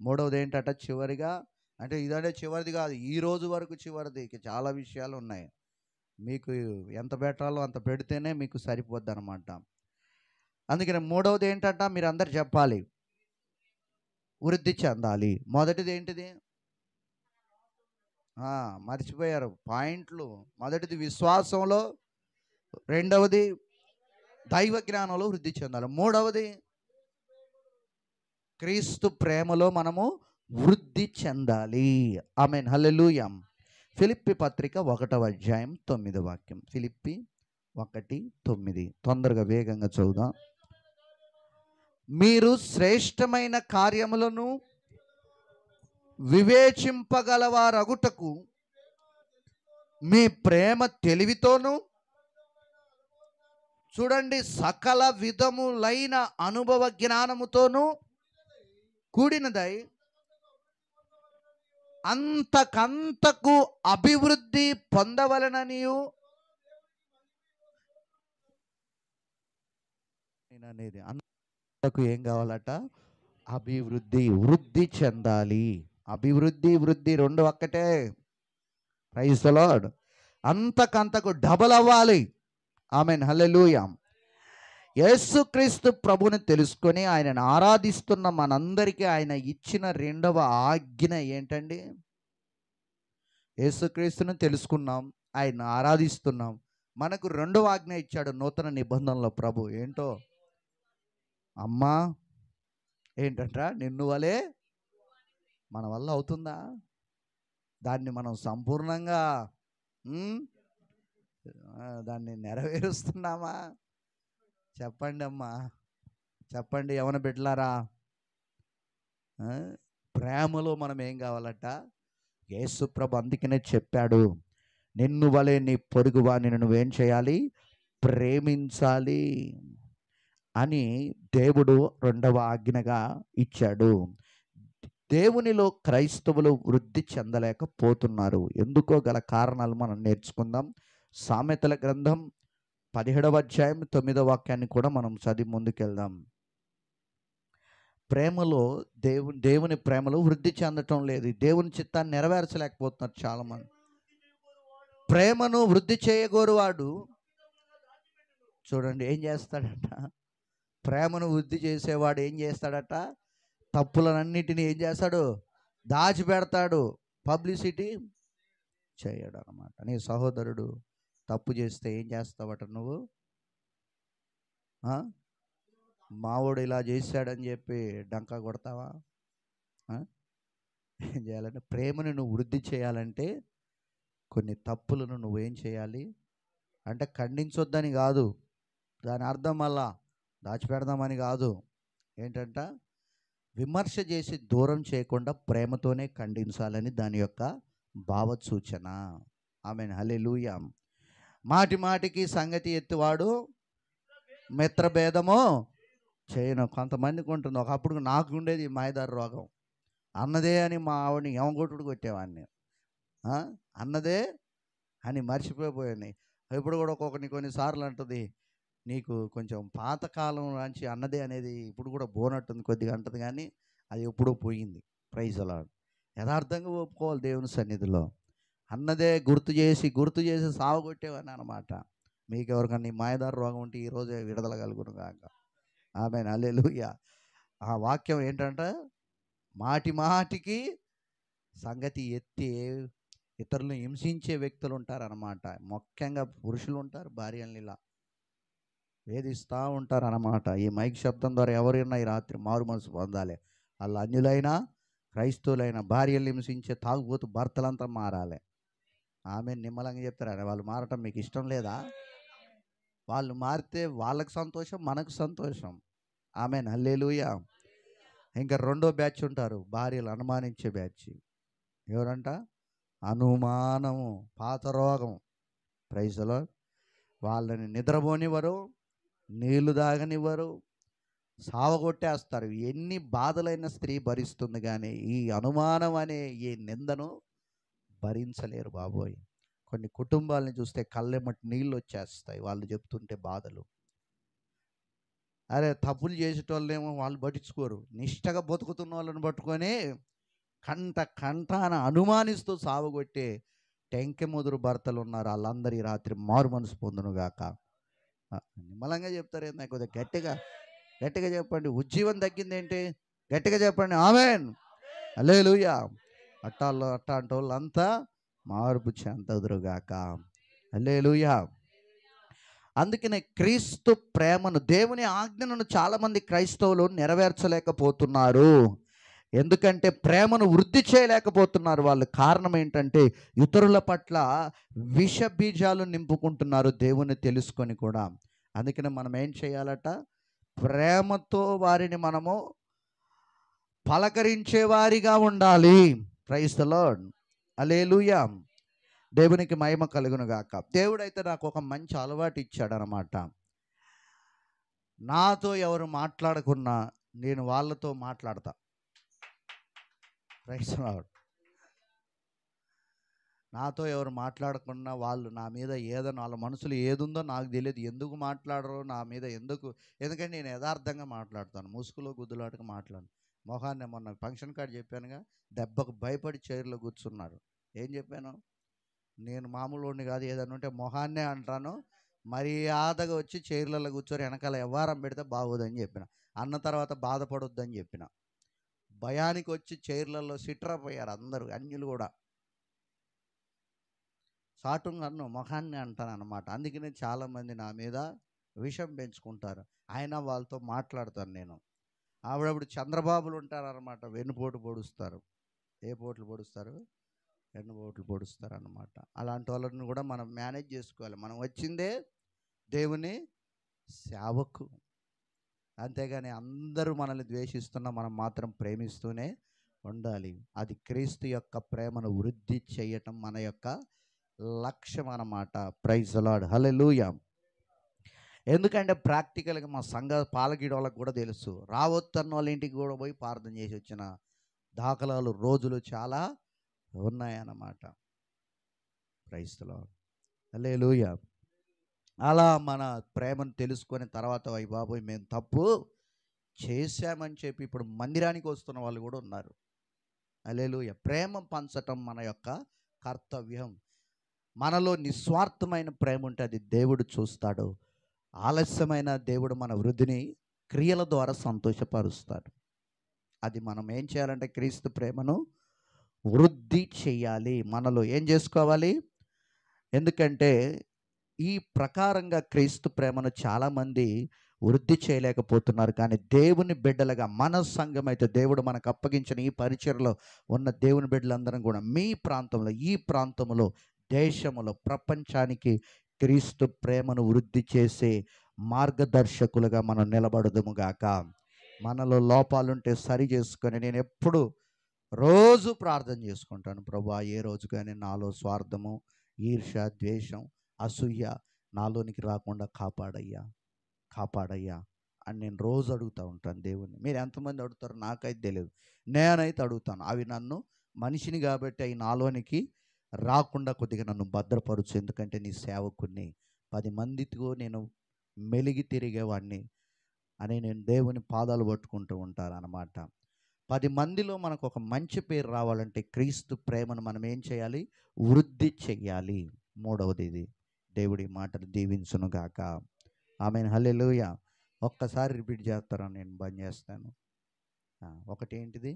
మూడవది ఏంటంటే చివరిగా, అంటే ఇదంటే చివరిది కాదు, ఈ రోజు వరకు చివరిది. చాలా విషయాలు ఉన్నాయి. మీకు ఎంత పెట్టాలో అంత పెడితేనే మీకు సరిపోద్ది అనమాట. అందుకని మూడవది ఏంటంట, మీరు అందరు చెప్పాలి, వృద్ధి చెందాలి. మొదటిది ఏంటిది? మర్చిపోయారు పాయింట్లు. మొదటిది విశ్వాసంలో, రెండవది దైవ జ్ఞానంలో వృద్ధి చెందాలి, మూడవది క్రీస్తు ప్రేమలో మనము వృద్ధి చెందాలి. ఆమేన్. హల్లెలూయా. ఫిలిప్పి పత్రిక 1వ అధ్యాయం 9వ వాక్యం. ఫిలిప్పి 1:9. తొందరగా వేగంగా చదువుదాం. మీరు శ్రేష్టమైన కార్యములను వివేచింపగలవారగుటకు మీ ప్రేమ తెలివితోను, చూడండి, సకల విధములైన అనుభవ జ్ఞానముతోను కూడినదై అంతకంతకు అభివృద్ధి పొందవలననియు. అనేది అంతకు ఏం కావాలట? అభివృద్ధి, వృద్ధి చెందాలి. అభివృద్ధి, వృద్ధి రెండు ఒక్కటే. Praise the lord. అంతకంతకు డబల్ అవ్వాలి. ఆమేన్. హల్లెలూయా. యేసుక్రీస్తు ప్రభుని తెలుసుకొని ఆయనను ఆరాధిస్తున్న మనందరికీ ఆయన ఇచ్చిన రెండవ ఆజ్ఞ ఏంటండి? యేసుక్రీస్తుని తెలుసుకున్నాం, ఆయన ఆరాధిస్తున్నాం. మనకు రెండవ ఆజ్ఞ ఇచ్చాడు నూతన నిబంధనలో ప్రభు. ఏంటో? అమ్మా ఏంటంట? నిన్ను వలే. మన వల్ల అవుతుందా? దాన్ని మనం సంపూర్ణంగా దాన్ని నెరవేరుస్తున్నామా? చెప్పండి అమ్మా, చెప్పండి యవన బిడ్డలారా. ప్రేమలో మనం ఏం కావాలట? యేసు ప్రభు అందుకనే చెప్పాడు, నిన్ను వలె నీ పొరుగు వానిని నువ్వేం చేయాలి? ప్రేమించాలి అని దేవుడు రెండవ ఆజ్ఞగా ఇచ్చాడు. దేవునిలో క్రైస్తవులు వృద్ధి చెందలేకపోతున్నారు. ఎందుకో గల కారణాలు మనం నేర్చుకుందాం. సామెతల గ్రంథం 17వ అధ్యాయం 9వ వాక్యాన్ని కూడా మనం చదివి ముందుకెళ్దాం. ప్రేమలో దేవుని ప్రేమలో వృద్ధి చెందటం లేదు. దేవుని చిత్తాన్ని నెరవేర్చలేకపోతున్నారు చాలామంది. ప్రేమను వృద్ధి చేయగోరువాడు చూడండి ఏం చేస్తాడట? ప్రేమను వృద్ధి చేసేవాడు ఏం చేస్తాడట? తప్పులన్నిటిని ఏం చేస్తాడు? దాచిపెడతాడు. పబ్లిసిటీ చేయడు అనమాట. నీ సహోదరుడు తప్పు చేస్తే ఏం చేస్తావట నువ్వు? మావోడు ఇలా చేశాడని చెప్పి డంకా కొడతావా? ఏం చేయాలంటే, ప్రేమను నువ్వు వృద్ధి చేయాలంటే కొన్ని తప్పులను నువ్వేం చేయాలి అంటే, ఖండించొద్దని కాదు, దాని అర్థం మళ్ళా దాచిపెడదామని కాదు. ఏంటంట? విమర్శ చేసి దూరం చేయకుండా ప్రేమతోనే ఖండించాలని దాని యొక్క భావ సూచన. ఆమేన్, హల్లెలూయా. మాటి మాటికి సంగతి ఎత్తివాడు మిత్రభేదము చేయను. కొంతమందికి ఉంటుంది. ఒకప్పుడు నాకు ఉండేది ఈ మాయదారి రోగం. అన్నదే అని మా ఆవిడని యమగొట్టుడు కొట్టేవాడిని. అన్నదే అని మర్చిపోయాను. ఇప్పుడు కూడా కొన్నిసార్లు అంటుంది, నీకు కొంచెం పాతకాలం నుంచి అన్నదే అనేది ఇప్పుడు కూడా పోనట్టుంది కొద్దిగా అంటది, కానీ అది ఎప్పుడో పోయింది. ప్రైజ్ అలాడ్. యథార్థంగా ఒప్పుకోవాలి దేవుని సన్నిధిలో. అన్నదే గుర్తు చేసి సావగొట్టేవాడిని అనమాట. మీకు ఎవరికన్నా ఈ మాయదారి రోగం ఉంటే ఈరోజే విడుదల కలుగును గాక. ఆమేన్, హల్లెలూయా. ఆ వాక్యం ఏంటంటే, మాటి మాటికి సంగతి ఎత్తి ఇతరులను హింసించే వ్యక్తులు ఉంటారన్నమాట. ముఖ్యంగా పురుషులు ఉంటారు, భార్యల్ని ఇలా వేధిస్తూ ఉంటారన్నమాట. ఈ మైక్ శబ్దం ద్వారా ఎవరైనా ఈ రాత్రి మారు మనసు పొందాలి. వాళ్ళు అన్యులైనా క్రైస్తవులైనా భార్యలు హింసించే తాగుబోతు భర్తలంతా మారాలి. ఆమె నిమ్మలంగా చెప్తారు, వాళ్ళు మారటం మీకు ఇష్టం లేదా? వాళ్ళు మారితే వాళ్ళకి సంతోషం, మనకు సంతోషం. ఆమెన్, హల్లెలూయా. ఇంకా రెండో బ్యాచ్ ఉంటారు, భార్యలు అనుమానించే బ్యాచ్. ఎవరంట? అనుమానము, పాత రోగం. Praise the lord. వాళ్ళని నిద్రపోనివ్వరు, నీళ్లు తాగనివ్వరు, సావగొట్టేస్తారు. ఎన్ని బాధలైన స్త్రీ భరిస్తుంది, కానీ ఈ అనుమానం అనే ఈ నిందను భరించలేరు బాబోయ్. కొన్ని కుటుంబాలని చూస్తే కళ్ళెమ్మటి నీళ్ళు వచ్చేస్తాయి వాళ్ళు చెప్తుంటే బాధలు. అరే, తప్పులు చేసేటోళ్ళేమో వాళ్ళు పట్టించుకోరు, నిష్టగా బతుకుతున్న వాళ్ళని పట్టుకొని కంటాన అనుమానిస్తూ సావగొట్టే టెంకె ముదురు భర్తలు ఉన్నారు. వాళ్ళందరూ ఈ రాత్రి మారు మనసు పొందునుగాక. నిమ్మలంగా చెప్తారు ఏందా? కొద్దిగా గట్టిగా చెప్పండి. ఉజ్జీవం తగ్గిందేంటి? గట్టిగా చెప్పండి. ఆమేన్, హల్లెలూయా. అట్టాంటి వాళ్ళంతా మార్పు చెందదురుగాక. హల్లెలూయా. అందుకనే క్రీస్తు ప్రేమను, దేవుని ఆజ్ఞను చాలామంది క్రైస్తవులు నెరవేర్చలేకపోతున్నారు. ఎందుకంటే ప్రేమను వృద్ధి చేయలేకపోతున్నారు వాళ్ళు. కారణం ఏంటంటే ఇతరుల పట్ల విష బీజాలు నింపుకుంటున్నారు దేవుని తెలుసుకొని కూడా. అందుకనే మనం ఏం చేయాలట? ప్రేమతో వారిని మనము పలకరించేవారిగా ఉండాలి. ప్రైజ్ ది లార్డ్, హల్లెలూయా. దేవునికి మహిమ కలుగును గాక. దేవుడైతే నాకు ఒక మంచి అలవాటు ఇచ్చాడనమాట. నాతో ఎవరు మాట్లాడకున్నా నేను వాళ్ళతో మాట్లాడతా. Praise the lord. నాతో ఎవరు మాట్లాడకుండా వాళ్ళు నా మీద ఏదైనా వాళ్ళ మనసులో ఏదుందో నాకు తెలియదు. ఎందుకు మాట్లాడరో నా మీద ఎందుకంటే నేను యథార్థంగా మాట్లాడతాను, ముసుగులో గుద్దులాటగా మాట్లాడను. మొహాన్ని మొన్న ఫంక్షన్ కార్డు చెప్పానుగా, దెబ్బకు భయపడి చైర్లో కూర్చున్నారు. ఏం చెప్పాను? నేను మామూలుని కాదు, ఏదైనా ఉంటే మొహాన్నే అంటాను, మర్యాదగా వచ్చి చైర్లలో కూర్చొని వెనకాల వ్యవహారం పెడితే బాగోదని చెప్పిన. అన్న తర్వాత బాధపడొద్దని చెప్పిన. భయానికి వచ్చి చైర్లలో సిట్రపోయారు అందరూ, అన్యులు కూడా. సాటుంగా మొహాన్ని అంటాను అనమాట. అందుకనే చాలామంది నా మీద విషం పెంచుకుంటారు. అయినా వాళ్ళతో మాట్లాడతాను నేను. ఆవిడప్పుడు చంద్రబాబులు ఉంటారనమాట, వెన్నుపోటు పొడుస్తారు. ఏ పోట్లు పొడుస్తారు? వెన్నుపోట్లు పొడుస్తారు అనమాట. అలాంటి వాళ్ళని కూడా మనం మేనేజ్ చేసుకోవాలి. మనం వచ్చిందే దేవుని సేవకు, అంతేగాని అందరూ మనల్ని ద్వేషిస్తున్నా మనం మాత్రం ప్రేమిస్తూనే ఉండాలి. అది క్రీస్తు యొక్క ప్రేమను వృద్ధి చేయటం మన యొక్క లక్ష్యం అన్నమాట. ప్రైజ్ ది లార్డ్, హల్లెలూయా. ఎందుకంటే ప్రాక్టికల్గా మా సంఘ పాలగీడ వాళ్ళకి కూడా తెలుసు, రావద్దన్న వాళ్ళ ఇంటికి కూడా పోయి ప్రార్థన చేసి వచ్చిన దాఖలాలు రోజులు చాలా ఉన్నాయన్నమాట. ప్రైజ్ ది లార్డ్, హల్లెలూయా. అలా మన ప్రేమను తెలుసుకొని తర్వాత అయ్య బాబోయ్ మేము తప్పు చేశామని చెప్పి ఇప్పుడు మందిరానికి వస్తున్న వాళ్ళు కూడా ఉన్నారు. హల్లెలూయా. ప్రేమ పంచటం మన యొక్క కర్తవ్యం. మనలో నిస్వార్థమైన ప్రేమ ఉంటే అది దేవుడు చూస్తాడు. ఆలస్యమైన దేవుడు మన వృద్ధిని క్రియల ద్వారా సంతోషపరుస్తాడు. అది మనం ఏం చేయాలంటే క్రీస్తు ప్రేమను వృద్ధి చేయాలి. మనలో ఏం చేసుకోవాలి? ఎందుకంటే ఈ ప్రకారంగా క్రీస్తు ప్రేమను చాలామంది వృద్ధి చేయలేకపోతున్నారు. కానీ దేవుని బిడ్డలుగా మన సంఘం అయితే, దేవుడు మనకు అప్పగించిన ఈ పరిచర్లో ఉన్న దేవుని బిడ్డలందరం కూడా మీ ప్రాంతంలో, ఈ ప్రాంతంలో, దేశంలో, ప్రపంచానికి క్రీస్తు ప్రేమను వృద్ధి చేసే మార్గదర్శకులుగా మనం నిలబడదుముగాక. మనలో లోపాలుంటే సరి చేసుకొని నేను ఎప్పుడు రోజు ప్రార్థన చేసుకుంటాను. ప్రభువా, ఏ రోజు కానీ నాలో స్వార్థము, ఈర్ష్య, ద్వేషం, అసూయ నాలోనికి రాకుండా కాపాడయ్యా, కాపాడయ్యా అని నేను రోజు అడుగుతూ ఉంటాను దేవుణ్ణి. మీరు ఎంతమంది అడుగుతారో నాకైతే తెలియదు, నేనైతే అడుగుతాను. అవి నన్ను మనిషిని కాబట్టి అవి నాలోనికి రాకుండా కొద్దిగా నన్ను భద్రపరచు. ఎందుకంటే నీ సేవకుని 10 మందితో నేను మెలిగి తిరిగేవాడిని అని నేను దేవుని పాదాలు పట్టుకుంటూ ఉంటాను అన్నమాట. 10 మందిలో మనకు ఒక మంచి పేరు రావాలంటే క్రీస్తు ప్రేమను మనం ఏం చేయాలి? వృద్ధి చెయ్యాలి. మూడవది ఇది. దేవుడి మాటలు దీవించును గాక. ఆమేన్, హల్లెలూయా. ఒక్కసారి రిపీట్ చేస్తారా? నేను బంద్ చేస్తాను. ఒకటి ఏంటిది?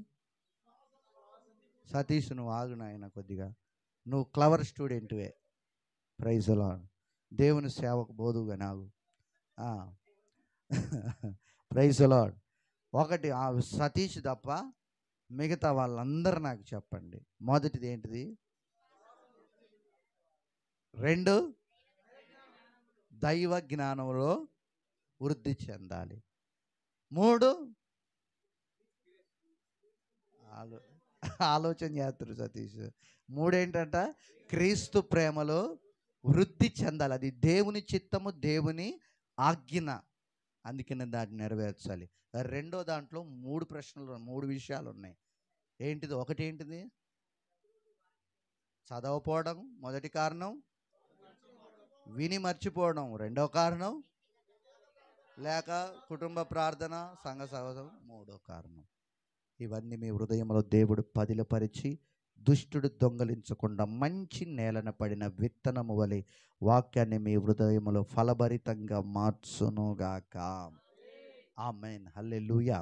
సతీష్, నువ్వు ఆగు నాయన కొద్దిగా. నువ్వు క్లవర్ స్టూడెంట్వే. Praise the lord. దేవుని సేవకు బోధువుగా నాగు. Praise the lord. ఒకటి సతీష్ తప్ప మిగతా వాళ్ళందరూ నాకు చెప్పండి. మొదటిది ఏంటిది? 2 దైవ జ్ఞానంలో వృద్ధి చెందాలి. 3 ఆలోచన చేస్తారు సతీష్. 3 ఏంటంట? క్రీస్తు ప్రేమలో వృద్ధి చెందాలి. అది దేవుని చిత్తము, దేవుని ఆజ్ఞ. అందుకని దాన్ని నెరవేర్చాలి. రెండో దాంట్లో 3 ప్రశ్నలు, 3 విషయాలు ఉన్నాయి. ఏంటిది? ఒకటి ఏంటిది? చదవపోవడం మొదటి కారణం, విని మర్చిపోవడం రెండో కారణం, లేక కుటుంబ ప్రార్థన, సంఘ సహవాసం మూడో కారణం. ఇవన్నీ మీ హృదయంలో దేవుడు పదిలపరిచి దుష్టుడు దొంగలించకుండా మంచి నేలన పడిన విత్తనము వలె వాక్యాన్ని మీ హృదయంలో ఫలభరితంగా మార్చునుగాక. ఆమేన్, హల్లెలూయా.